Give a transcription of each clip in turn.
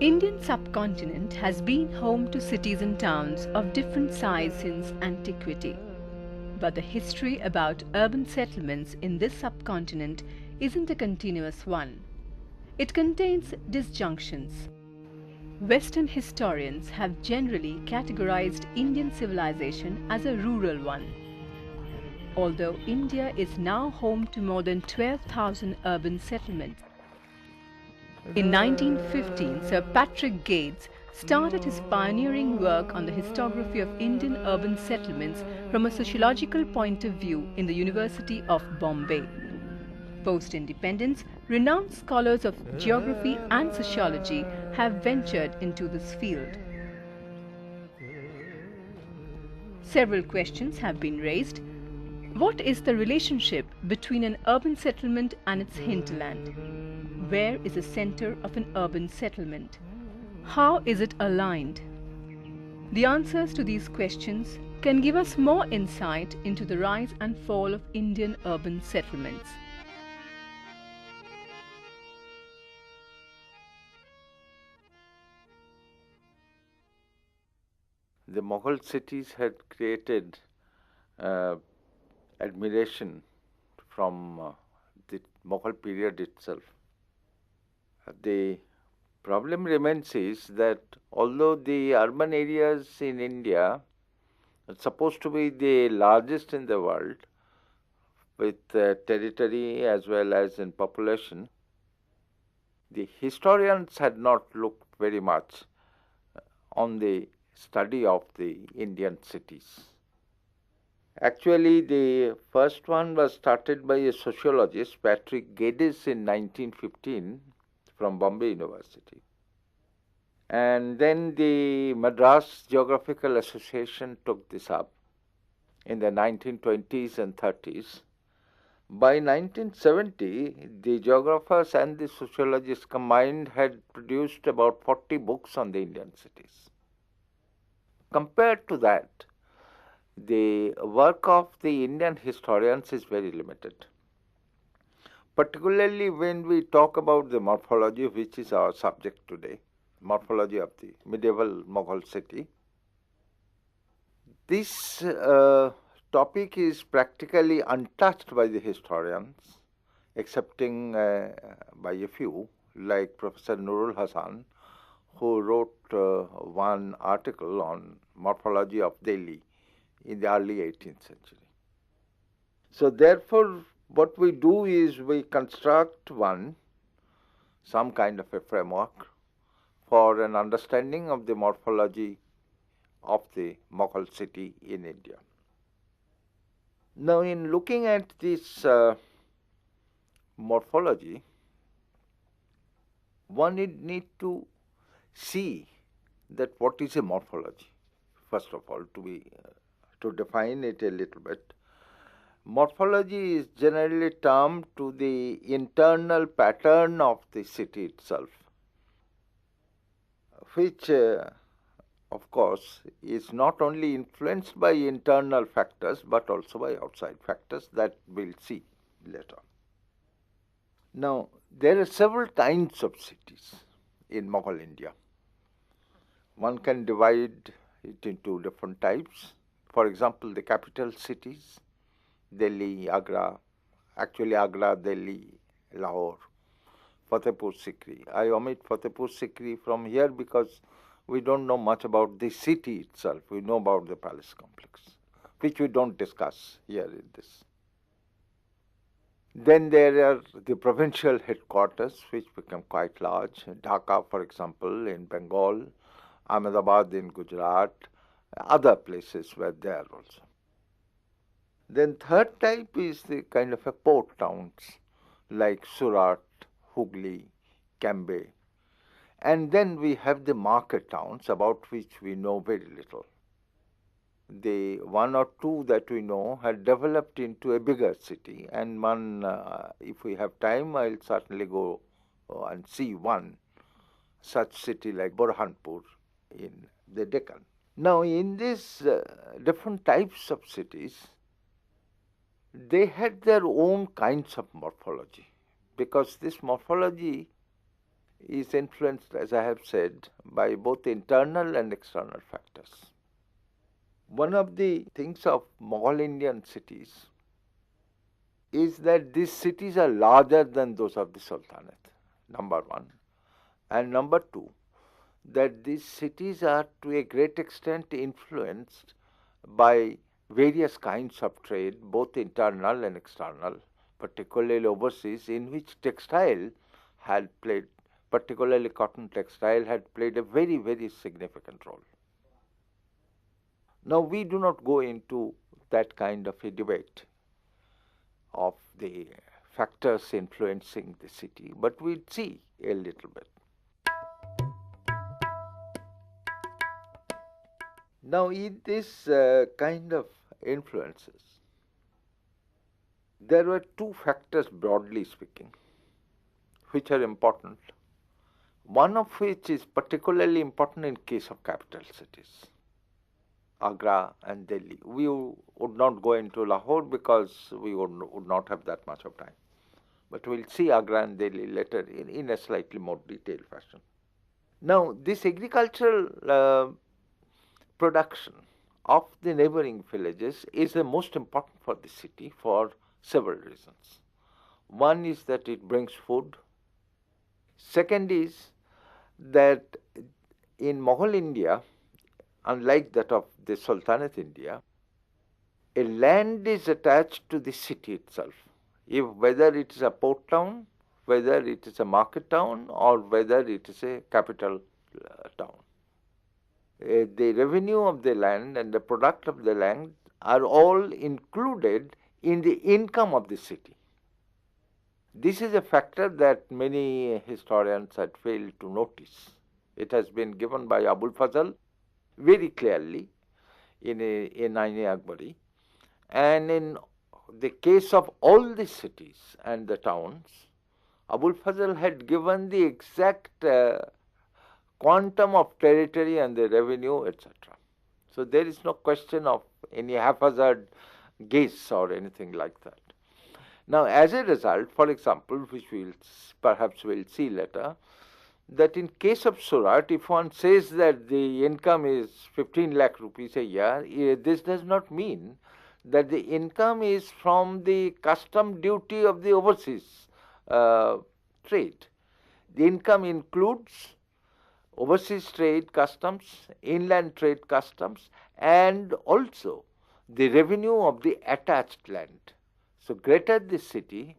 Indian subcontinent has been home to cities and towns of different size since antiquity. But the history about urban settlements in this subcontinent isn't a continuous one. It contains disjunctions. Western historians have generally categorized Indian civilization as a rural one. Although India is now home to more than 12,000 urban settlements. In 1915, Sir Patrick Gates started his pioneering work on the historiography of Indian urban settlements from a sociological point of view in the University of Bombay. Post-independence, renowned scholars of geography and sociology have ventured into this field. Several questions have been raised. What is the relationship between an urban settlement and its hinterland? Where is the center of an urban settlement? How is it aligned? The answers to these questions can give us more insight into the rise and fall of Indian urban settlements. The Mughal cities had created admiration from the Mughal period itself. The problem remains is that although the urban areas in India are supposed to be the largest in the world with territory as well as in population, the historians had not looked very much on the study of the Indian cities. Actually, the first one was started by a sociologist, Patrick Geddes, in 1915 from Bombay University. And then the Madras Geographical Association took this up in the 1920s and 30s. By 1970, the geographers and the sociologists combined had produced about 40 books on the Indian cities. Compared to that, the work of the Indian historians is very limited. Particularly when we talk about the morphology, which is our subject today, morphology of the medieval Mughal city. This topic is practically untouched by the historians, excepting by a few, like Professor Nurul Hasan, who wrote one article on morphology of Delhi in the early 18th century. So therefore, what we do is we construct some kind of a framework for an understanding of the morphology of the Mughal city in India. Now, in looking at this morphology, one need to see that what is a morphology. First of all, to define it a little bit, morphology is generally termed to the internal pattern of the city itself, which of course is not only influenced by internal factors but also by outside factors that we'll see later. Now, there are several kinds of cities in Mughal India. One can divide it into different types. For example, the capital cities, Delhi, Agra, Delhi, Lahore, Fatehpur Sikri. I omit Fatehpur Sikri from here because we don't know much about the city itself. We know about the palace complex, which we don't discuss here in this. Then there are the provincial headquarters, which become quite large. Dhaka, for example, in Bengal, Ahmedabad in Gujarat, other places were there also. Then third type is the kind of a port towns like Surat, Hooghly, Cambay. And then we have the market towns about which we know very little. The one or two that we know had developed into a bigger city, and one, if we have time, I'll certainly go and see one such city like Burhanpur in the Deccan. Now, in these different types of cities, they had their own kinds of morphology, because this morphology is influenced, as I have said, by both internal and external factors. One of the things of Mughal Indian cities is that these cities are larger than those of the Sultanate, number one. And number two, that these cities are to a great extent influenced by various kinds of trade, both internal and external, particularly overseas, in which textile had played, particularly cotton textile, had played a very, very significant role. Now, we do not go into that kind of a debate of the factors influencing the city, but we'll see a little bit. Now, in this kind of influences, there were two factors, broadly speaking, which are important. One of which is particularly important in case of capital cities, Agra and Delhi. We would not go into Lahore because we would not have that much of time. But we'll see Agra and Delhi later in a slightly more detailed fashion. Now, this agricultural production of the neighboring villages is the most important for the city for several reasons. One is that it brings food. Second is that in Mughal India, unlike that of the Sultanate India, a land is attached to the city itself. Whether it is a port town, whether it is a market town, or whether it is a capital town. The revenue of the land and the product of the land are all included in the income of the city. This is a factor that many historians had failed to notice. It has been given by Abul Fazl very clearly in Aine Akbari. And in the case of all the cities and the towns, Abul Fazl had given the exact quantum of territory and the revenue, etc. So there is no question of any haphazard guess or anything like that. Now, as a result, for example, which perhaps we'll see later, that in case of Surat, if one says that the income is 15 lakh rupees a year, this does not mean that the income is from the custom duty of the overseas trade. The income includes overseas trade customs, inland trade customs, and also the revenue of the attached land. So greater the city,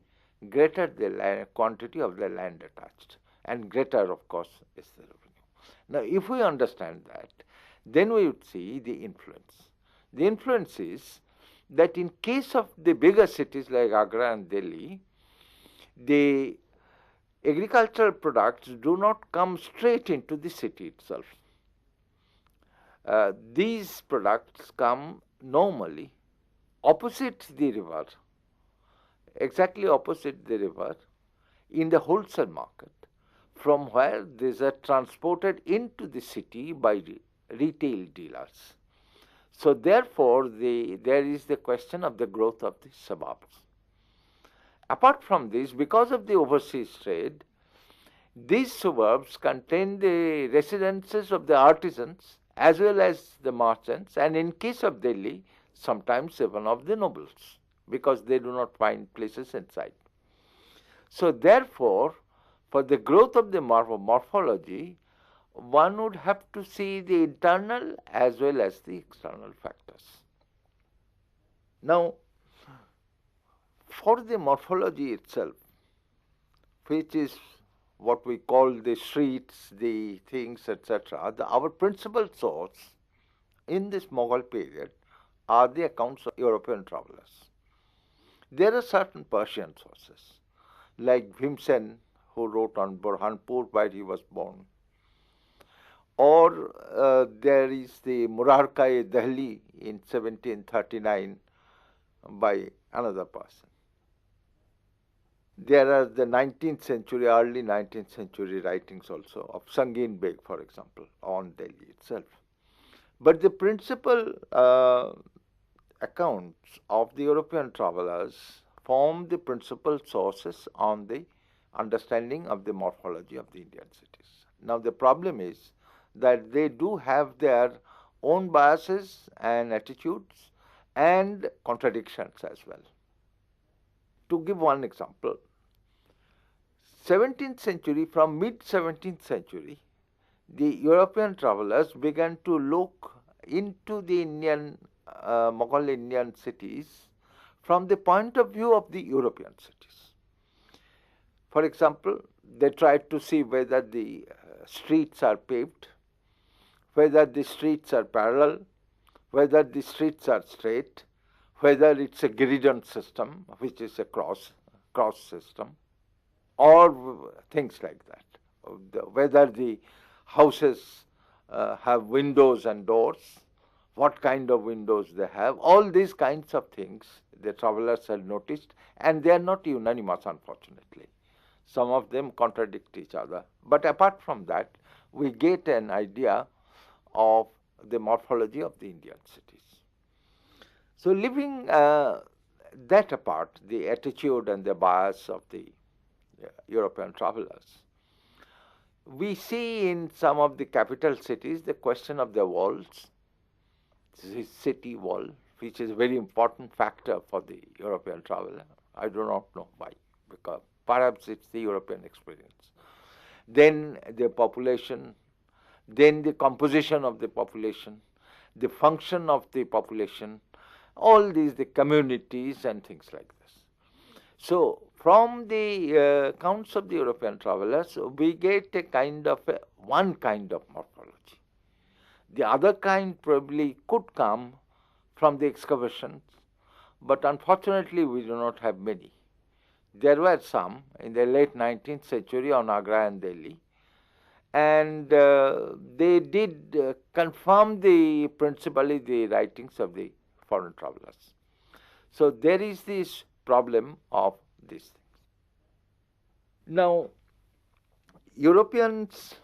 greater the quantity of the land attached, and greater, of course, is the revenue. Now, if we understand that, then we would see the influence. The influence is that in case of the bigger cities like Agra and Delhi, the agricultural products do not come straight into the city itself. These products come normally opposite the river, exactly opposite the river, in the wholesale market, from where these are transported into the city by retail dealers. So therefore, there is the question of the growth of the suburbs. Apart from this, because of the overseas trade, these suburbs contain the residences of the artisans as well as the merchants, and in case of Delhi, sometimes even of the nobles, because they do not find places inside. So therefore, for the growth of the morphology, one would have to see the internal as well as the external factors. Now, for the morphology itself, which is what we call the streets, the things, etc., our principal source in this Mughal period are the accounts of European travelers. There are certain Persian sources, like Bhimsen, who wrote on Burhanpur, where he was born. Or there is the Murarka-e-Dehli in 1739 by another person. There are the 19th century, early 19th century writings also of Sangin Beg, for example, on Delhi itself. But the principal accounts of the European travelers form the principal sources on the understanding of the morphology of the Indian cities. Now the problem is that they do have their own biases and attitudes and contradictions as well. To give one example, 17th century, from mid 17th century, the European travelers began to look into the Mughal Indian cities from the point of view of the European cities. For example, they tried to see whether the streets are paved, whether the streets are parallel, whether the streets are straight, whether it's a gradient system, which is a cross system, or things like that. Whether the houses have windows and doors, what kind of windows they have, all these kinds of things the travelers have noticed, and they are not unanimous, unfortunately. Some of them contradict each other. But apart from that, we get an idea of the morphology of the Indian cities. So leaving that apart, the attitude and the bias of the European travelers, we see in some of the capital cities the question of the walls, the city wall, which is a very important factor for the European traveler. I do not know why, because perhaps it's the European experience. Then the population, then the composition of the population, the function of the population, all these, the communities and things like this. So from the accounts of the European travelers, we get a kind of one kind of morphology. The other kind probably could come from the excavations, but unfortunately we do not have many. There were some in the late 19th century on Agra and Delhi, and they did confirm principally the writings of the foreign travelers. So there is this problem of these things. Now, Europeans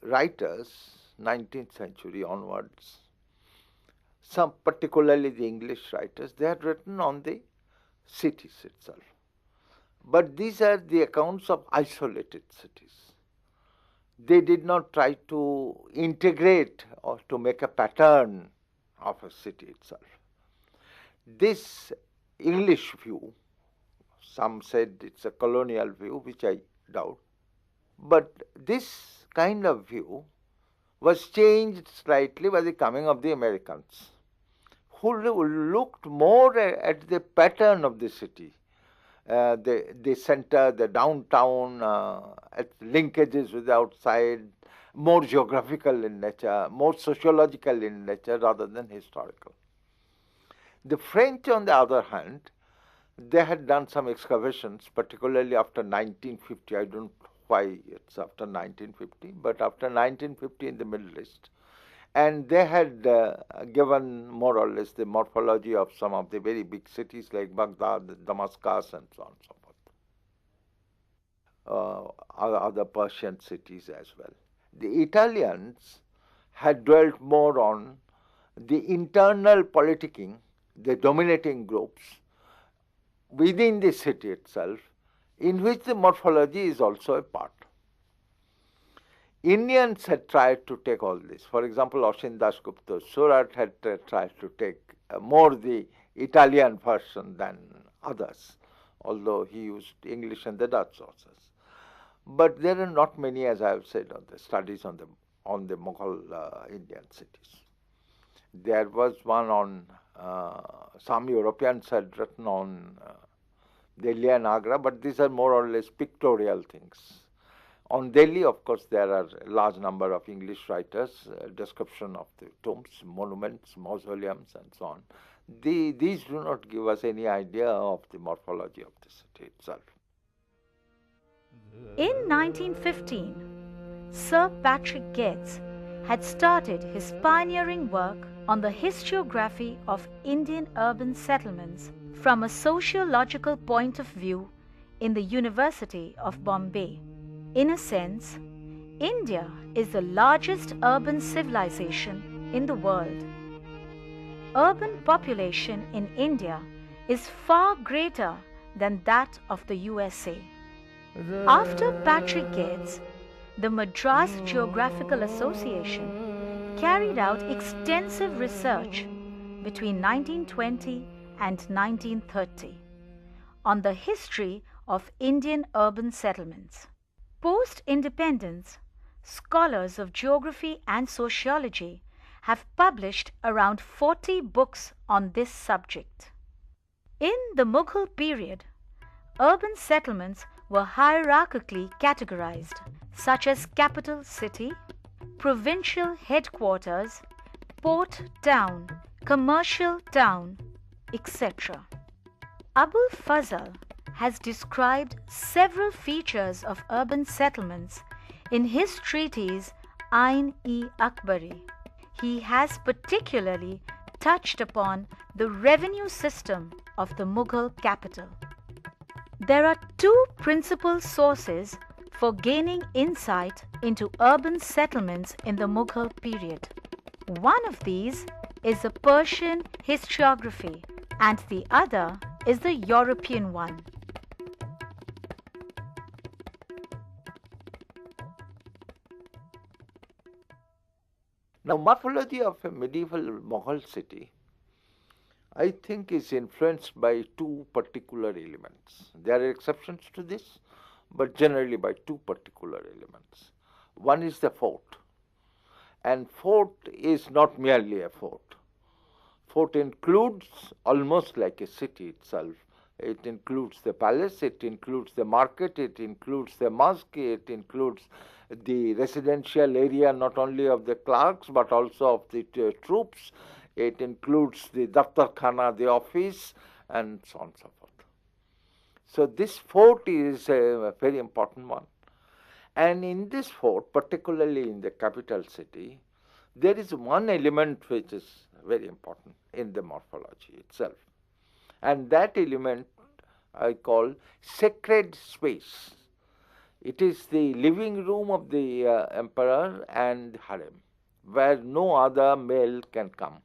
writers, 19th century onwards, some particularly the English writers, they had written on the cities itself. But these are the accounts of isolated cities. They did not try to integrate or to make a pattern of a city itself. This English view, some said it's a colonial view, which I doubt, but this kind of view was changed slightly by the coming of the Americans, who looked more at the pattern of the city, the center, the downtown, at linkages with the outside, more geographical in nature, more sociological in nature rather than historical. The French, on the other hand, they had done some excavations, particularly after 1950. I don't know why it's after 1950, but after 1950 in the Middle East. And they had given more or less the morphology of some of the very big cities like Baghdad, Damascus, and so on and so forth. Other Persian cities as well. The Italians had dwelt more on the internal politicking, the dominating groups within the city itself, in which the morphology is also a part. Indians had tried to take all this. For example, Oshin Dasgupta's Surat had tried to take more the Italian version than others, although he used English and the Dutch sources. But there are not many, as I have said, on the studies on the Mughal Indian cities. There was one on, some Europeans had written on Delhi and Agra, but these are more or less pictorial things. On Delhi, of course, there are a large number of English writers, description of the tombs, monuments, mausoleums, and so on. These do not give us any idea of the morphology of the city itself. In 1915, Sir Patrick Getz had started his pioneering work on the historiography of Indian urban settlements from a sociological point of view in the University of Bombay. In a sense, India is the largest urban civilization in the world. Urban population in India is far greater than that of the USA. After Patrick Gates, the Madras Geographical Association carried out extensive research between 1920 and 1930 on the history of Indian urban settlements. Post-independence, scholars of geography and sociology have published around 40 books on this subject. In the Mughal period, urban settlements were hierarchically categorized, such as capital city, provincial headquarters, port town, commercial town, etc. Abul Fazl has described several features of urban settlements in his treatise Ain-e-Akbari. He has particularly touched upon the revenue system of the Mughal capital. There are two principal sources for gaining insight into urban settlements in the Mughal period. One of these is the Persian historiography and the other is the European one. Now, morphology of a medieval Mughal city, I think, is influenced by two particular elements. There are exceptions to this, but generally by two particular elements. One is the fort, and fort is not merely a fort. Fort includes, almost like a city itself, it includes the palace, it includes the market, it includes the mosque, it includes the residential area not only of the clerks but also of the troops. It includes the daftar khana, the office, and so on and so forth. So this fort is a very important one. And in this fort, particularly in the capital city, there is one element which is very important in the morphology itself. And that element I call sacred space. It is the living room of the emperor and harem, where no other male can come.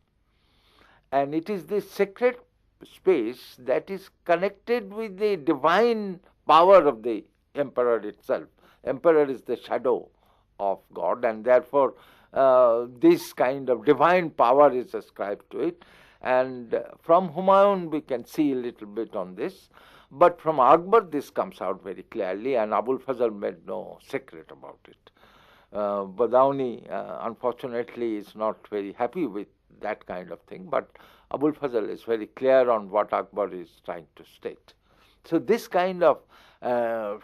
And it is this sacred space that is connected with the divine power of the emperor itself. Emperor is the shadow of God, and therefore this kind of divine power is ascribed to it. And from Humayun we can see a little bit on this. But from Akbar this comes out very clearly, and Abul Fazl made no secret about it. Badauni, unfortunately, is not very happy with that kind of thing, but Abul Fazl is very clear on what Akbar is trying to state. So this kind of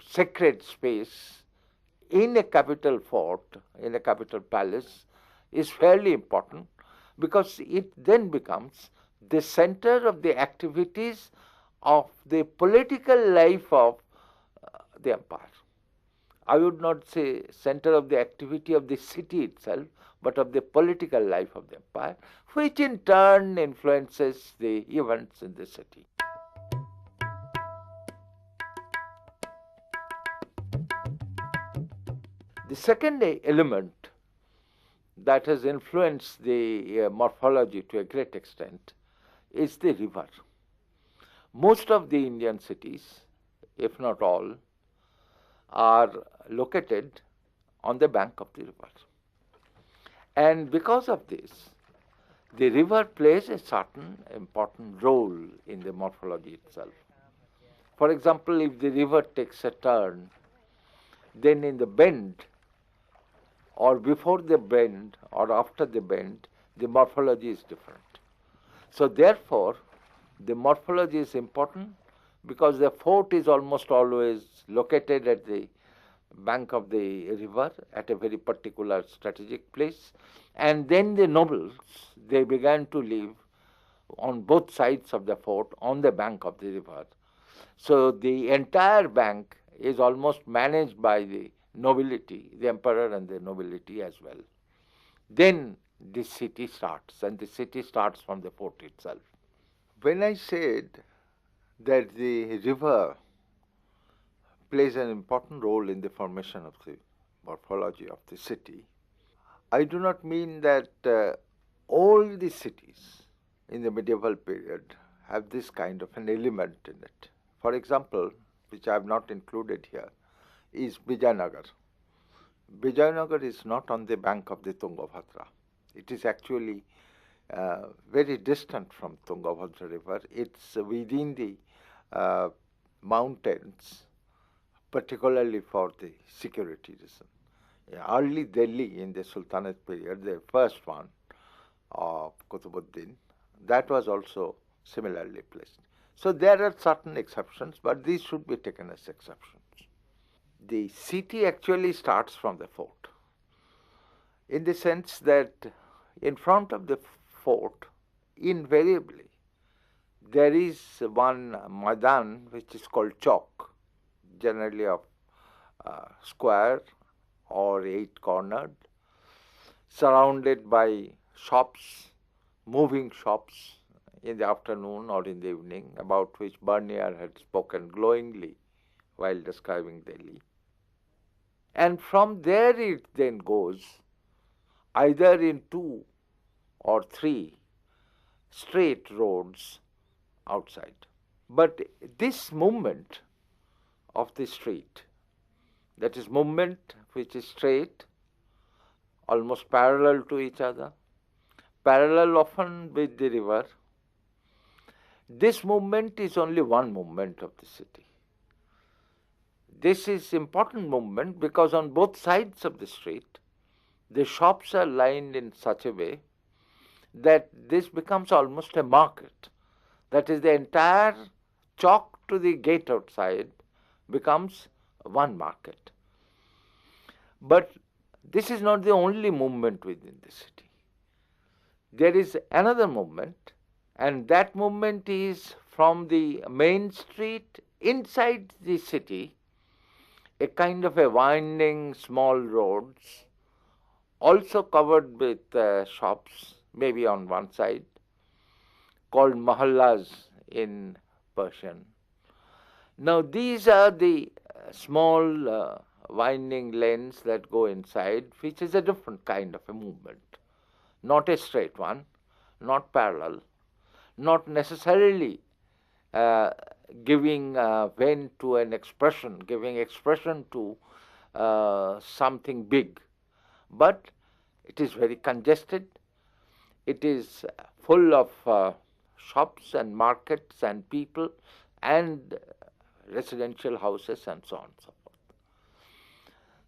sacred space in a capital fort, in a capital palace, is fairly important because it then becomes the center of the activities of the political life of the empire. I would not say center of the activity of the city itself, but of the political life of the empire, which in turn influences the events in the city. The second element that has influenced the morphology to a great extent is the river. Most of the Indian cities, if not all, are located on the bank of the river. And because of this, the river plays a certain important role in the morphology itself. For example, if the river takes a turn, then in the bend, or before the bend, or after the bend, the morphology is different. So therefore, the morphology is important because the fort is almost always located at the bank of the river at a very particular strategic place. And then the nobles, they began to live on both sides of the fort on the bank of the river. So the entire bank is almost managed by the nobility, the emperor and the nobility as well. Then the city starts, and the city starts from the fort itself. When I said that the river plays an important role in the formation of the morphology of the city, I do not mean that all the cities in the medieval period have this kind of an element in it. for example, which I have not included here, is Vijayanagar. Vijayanagar is not on the bank of the Tungabhadra. It is actually very distant from Tungabhadra river. It's within the uh, mountains, particularly for the security reason. Early Delhi in the Sultanate period, the first one of Qutbuddin, that was also similarly placed. So there are certain exceptions, but these should be taken as exceptions. The city actually starts from the fort, in the sense that in front of the fort, invariably, there is one Maidan which is called Chowk, generally of square or eight cornered, surrounded by shops, moving shops in the afternoon or in the evening, about which Bernier had spoken glowingly while describing Delhi. And from there it then goes either in two or three straight roads outside. But this movement of the street, that is movement which is straight, almost parallel to each other, parallel often with the river, this movement is only one movement of the city. This is important movement because on both sides of the street, the shops are lined in such a way that this becomes almost a market. That is, the entire chalk to the gate outside becomes one market. But this is not the only movement within the city. There is another movement, and that movement is from the main street inside the city, a kind of a winding small roads, also covered with shops, maybe on one side, called mahallas in Persian. Now these are the small winding lanes that go inside, which is a different kind of a movement, not a straight one, not parallel, not necessarily giving vent to an expression, giving expression to something big, but it is very congested. It is full of shops and markets and people and residential houses and so on and so forth.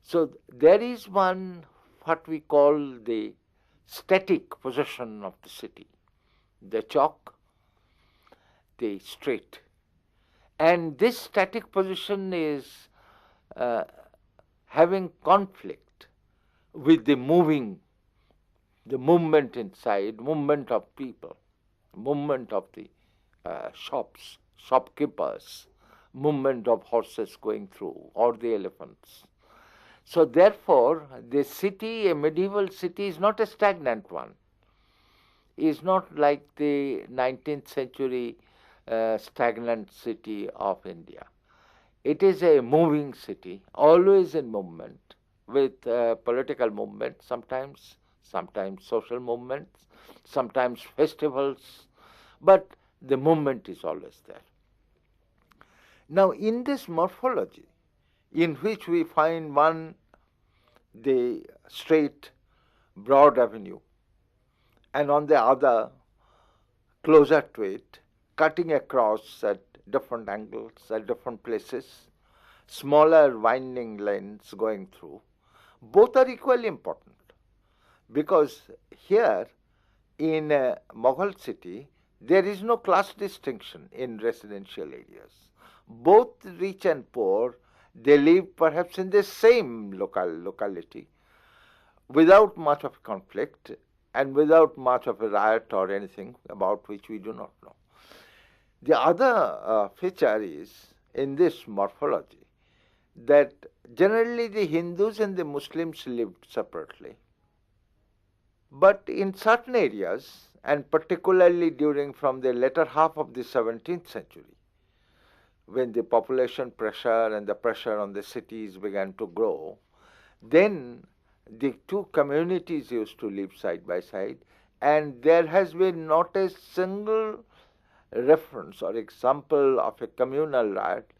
So there is one, what we call the static position of the city, the chalk, the street. And this static position is having conflict with the movement inside, movement of people, movement of the shops, shopkeepers, movement of horses going through, or the elephants. So therefore, the city, a medieval city, is not a stagnant one. Is not like the 19th century stagnant city of India. It is a moving city, always in movement, with political movement sometimes social movements, sometimes festivals, but the movement is always there. Now, in this morphology, in which we find one, the straight, broad avenue, and on the other, closer to it, cutting across at different angles, at different places, smaller winding lanes going through, both are equally important. Because here in a Mughal city, there is no class distinction in residential areas. Both rich and poor, they live perhaps in the same locality without much of conflict and without much of a riot or anything about which we do not know. The other feature is in this morphology that generally the Hindus and the Muslims lived separately. But in certain areas, and particularly during from the latter half of the 17th century, when the population pressure and the pressure on the cities began to grow, then the two communities used to live side by side, and there has been not a single reference or example of a communal riot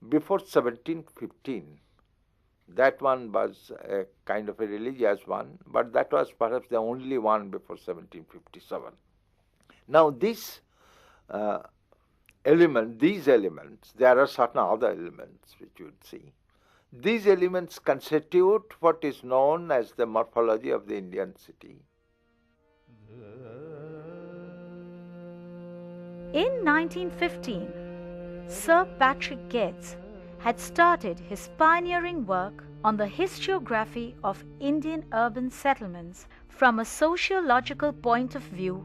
before 1715. That one was a kind of a religious one, but that was perhaps the only one before 1757. Now these elements, there are certain other elements which you would see. These elements constitute what is known as the morphology of the Indian city. In 1915, Sir Patrick Getz had started his pioneering work on the historiography of Indian urban settlements from a sociological point of view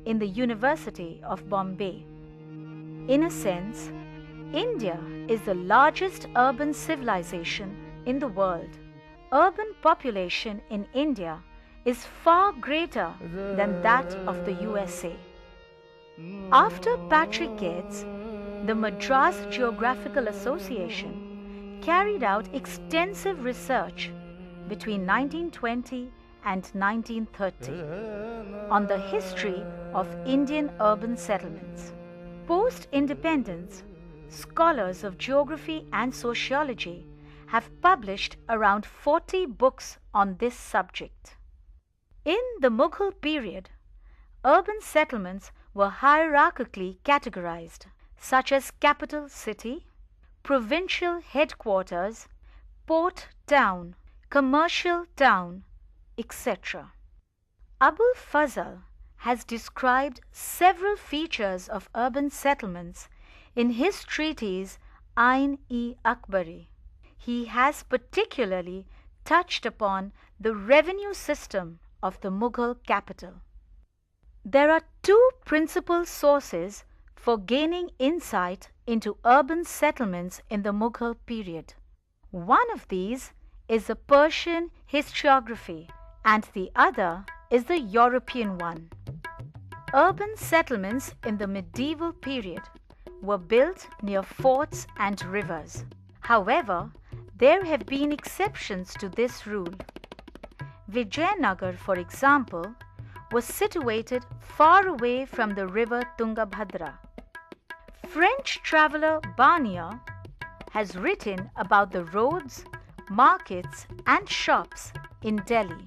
in the University of Bombay. In a sense, India is the largest urban civilization in the world. Urban population in India is far greater than that of the USA. After Patrick Getz, the Madras Geographical Association carried out extensive research between 1920 and 1930 on the history of Indian urban settlements. Post-independence, scholars of geography and sociology have published around 40 books on this subject. In the Mughal period, urban settlements were hierarchically categorized, such as capital city, provincial headquarters, port town, commercial town, etc. Abul Fazl has described several features of urban settlements in his treatise Ain-e-Akbari. He has particularly touched upon the revenue system of the Mughal capital. There are two principal sources for gaining insight into urban settlements in the Mughal period. One of these is the Persian historiography and the other is the European one. Urban settlements in the medieval period were built near forts and rivers. However, there have been exceptions to this rule. Vijayanagar, for example, was situated far away from the river Tungabhadra. French traveler Barnier has written about the roads, markets and shops in Delhi.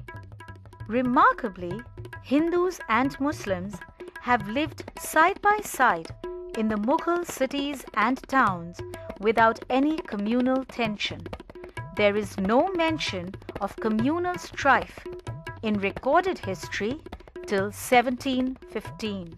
Remarkably, Hindus and Muslims have lived side by side in the Mughal cities and towns without any communal tension. There is no mention of communal strife in recorded history till 1715.